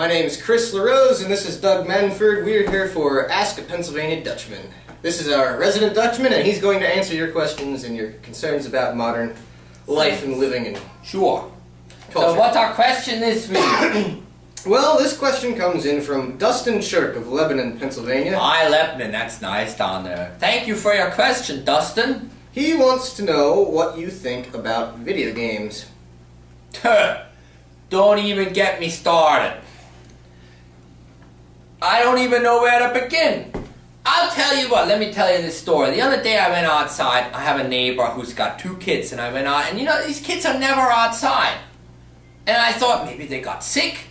My name is Chris LaRose, and this is Doug Manford. We're here for Ask a Pennsylvania Dutchman. This is our resident Dutchman, and he's going to answer your questions and your concerns about modern life and living and Sure. culture. So what's our question this week? Well, this question comes in from Dustin Shirk of Lebanon, Pennsylvania. Hi, Lebanon. That's nice down there. Thank you for your question, Dustin. He wants to know what you think about video games. Don't even get me started. I don't even know where to begin. I'll tell you what, let me tell you this story. The other day I went outside. I have a neighbor who's got 2 kids, and I went out, and you know, these kids are never outside. And I thought maybe they got sick.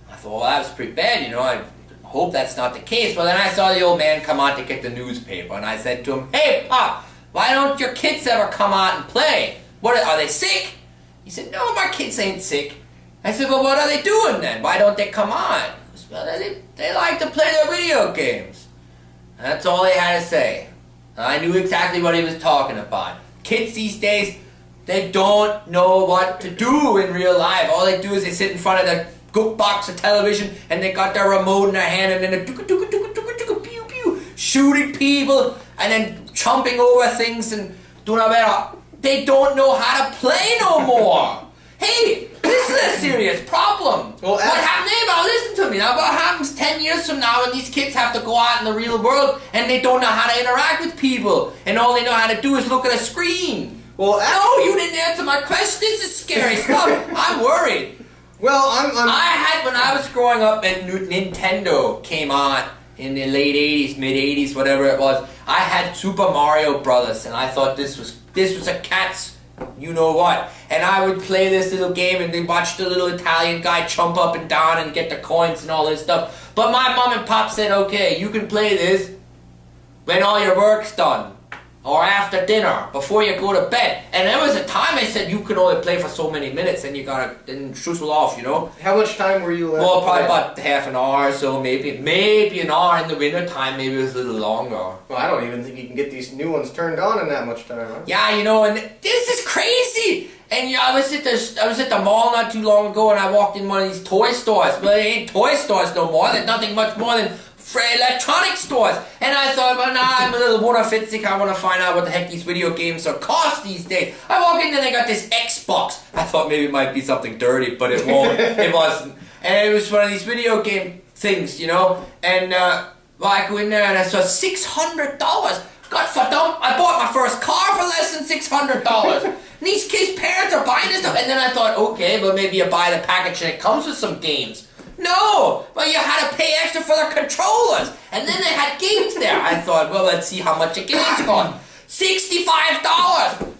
I thought, well, that was pretty bad, you know, I hope that's not the case. But then I saw the old man come out to get the newspaper, and I said to him, "Hey, Pop, why don't your kids ever come out and play? What, are they sick?" He said, "No, my kids ain't sick." I said, "Well, what are they doing then? Why don't they come on?" He said, "Well, they like to play their video games." And that's all he had to say. I knew exactly what he was talking about. Kids these days, they don't know what to do in real life. All they do is they sit in front of the good box of television, and they got their remote in their hand, and then they're pew pew, shooting people, and then jumping over things and doing all that. They don't know how to play no more. Hey, this is a serious problem. Well, what happened? Now listen to me. Now, what happens 10 years from now when these kids have to go out in the real world and they don't know how to interact with people, and all they know how to do is look at a screen? Well, no, you didn't answer my question. This is scary stuff. I'm worried. Well, when I was growing up and Nintendo came on in the late 80s, mid 80s, whatever it was, I had Super Mario Brothers, and I thought this was a cat's you know what, and I would play this little game and then watch the little Italian guy jump up and down and get the coins and all this stuff. But my mom and pop said, "Okay, you can play this when all your work's done, or after dinner, before you go to bed." And there was a time I said you could only play for so many minutes, and you gotta then shuzzle off, you know. How much time were you allowed? Well, probably about half an hour or so, maybe an hour in the winter time. Maybe it was a little longer. Well, I don't even think you can get these new ones turned on in that much time, huh? Yeah, you know, and this is crazy. And you know, I was at the mall not too long ago, and I walked in one of these toy stores. Well, they ain't toy stores no more. They're nothing much more than for electronic stores. And I thought, well, nah, I'm a little monofitsic. I want to find out what the heck these video games are cost these days. I walk in and they got this Xbox. I thought maybe it might be something dirty, but it won't. It wasn't. And it was one of these video game things, you know. And well, I go in there and I saw $600. God for dumb, I bought my first car for less than $600. And these kids' parents are buying this stuff. And then I thought, okay, well, maybe you buy the package and it comes with some games. No! Well, you had to pay extra for the controllers. And then they had games there. I thought, well, let's see how much a game's cost. $65!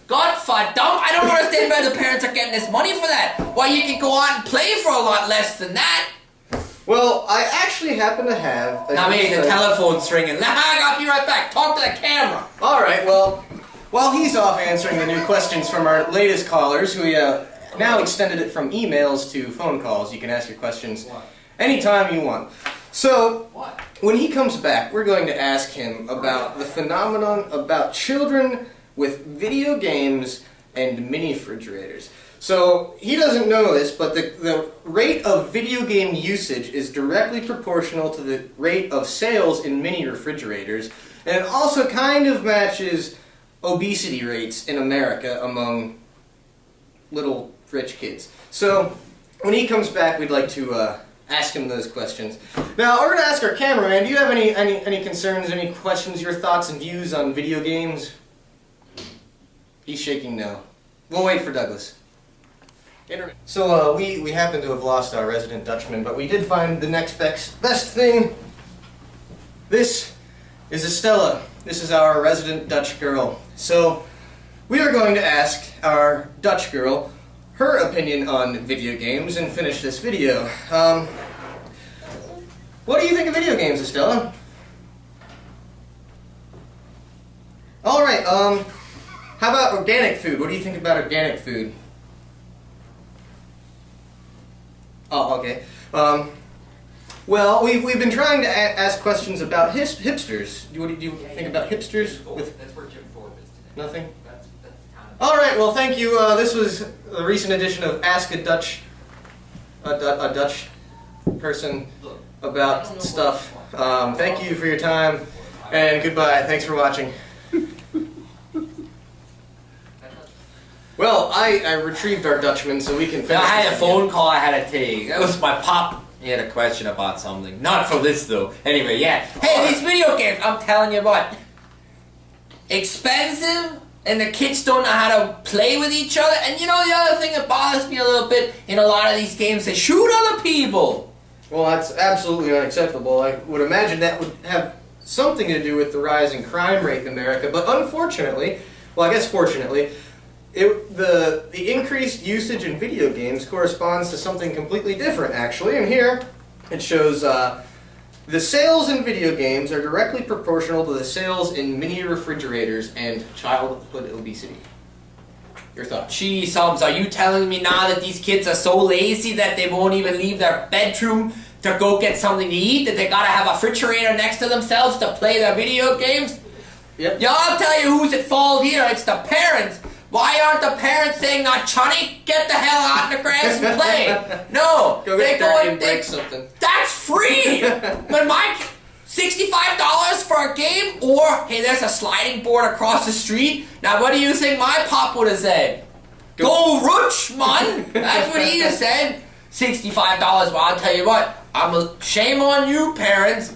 God for dumb. I don't understand why the parents are getting this money for that. Why, you can go out and play for a lot less than that. Well, I actually happen to have... Now, maybe the telephone's ringing. I'll be right back. Talk to the camera. All right, well, while he's off answering the new questions from our latest callers, we now extended it from emails to phone calls. You can ask your questions anytime you want. So, when he comes back, we're going to ask him about the phenomenon about children with video games and mini refrigerators. So, he doesn't know this, but the rate of video game usage is directly proportional to the rate of sales in mini refrigerators, and it also kind of matches obesity rates in America among little rich kids. So, when he comes back, we'd like to ask him those questions. Now, we're going to ask our cameraman, do you have any concerns, any questions, your thoughts and views on video games? He's shaking no. We'll wait for Douglas. So, we happen to have lost our resident Dutchman, but we did find the next best thing. This is Estella. This is our resident Dutch girl. So, we are going to ask our Dutch girl her opinion on video games and finish this video. What do you think of video games, Estella? Alright, how about organic food? What do you think about organic food? Oh, okay. Well, we've been trying to ask questions about hipsters. What do you think about hipsters? That's where Jim Ford is today. Nothing? That's the town. All right. Well, thank you. This was a recent edition of Ask a Dutch. A Dutch person about stuff. Thank you for your time, and goodbye. Thanks for watching. Well, I retrieved our Dutchman so we can finish. I had a phone call I had to take. That was my pop. He had a question about something. Not for this though. Anyway, yeah. Hey, these video games, I'm telling you what. Expensive, and the kids don't know how to play with each other. And you know the other thing that bothers me a little bit in a lot of these games, they shoot other people. Well, that's absolutely unacceptable. I would imagine that would have something to do with the rising crime rate in America. But unfortunately, well, I guess fortunately, the increased usage in video games corresponds to something completely different, actually. And here it shows the sales in video games are directly proportional to the sales in mini refrigerators and childhood obesity. Your thoughts? Gee, Subs, are you telling me now that these kids are so lazy that they won't even leave their bedroom to go get something to eat, that they gotta have a refrigerator next to themselves to play their video games? Yep. Yeah, I'll tell you who's at fault here. It's the parents. Why aren't the parents saying, "Now, Johnny, get the hell out in the grass and play"? No, they go and break something. That's free. When my $65 for a game, or hey, there's a sliding board across the street. Now, what do you think my pop would have said? Go Dutchman. That's what he have said. $65. Well, I'll tell you what. Shame on you, parents.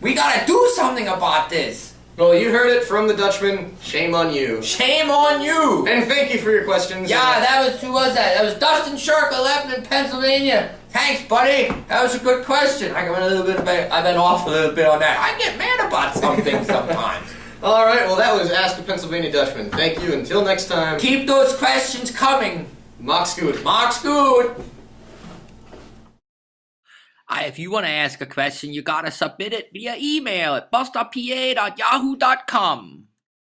We gotta do something about this. Well, you heard it from the Dutchman. Shame on you. Shame on you. And thank you for your questions. Yeah, who was that? That was Dustin Shirk of Lebanon, Pennsylvania. Thanks, buddy. That was a good question. I've been off a little bit on that. I get mad about some things sometimes. All right, well, that was Ask the Pennsylvania Dutchman. Thank you. Until next time. Keep those questions coming. Mach's gut. Mach's gut. If you want to ask a question, you gotta submit it via email at busterpa@yahoo.com.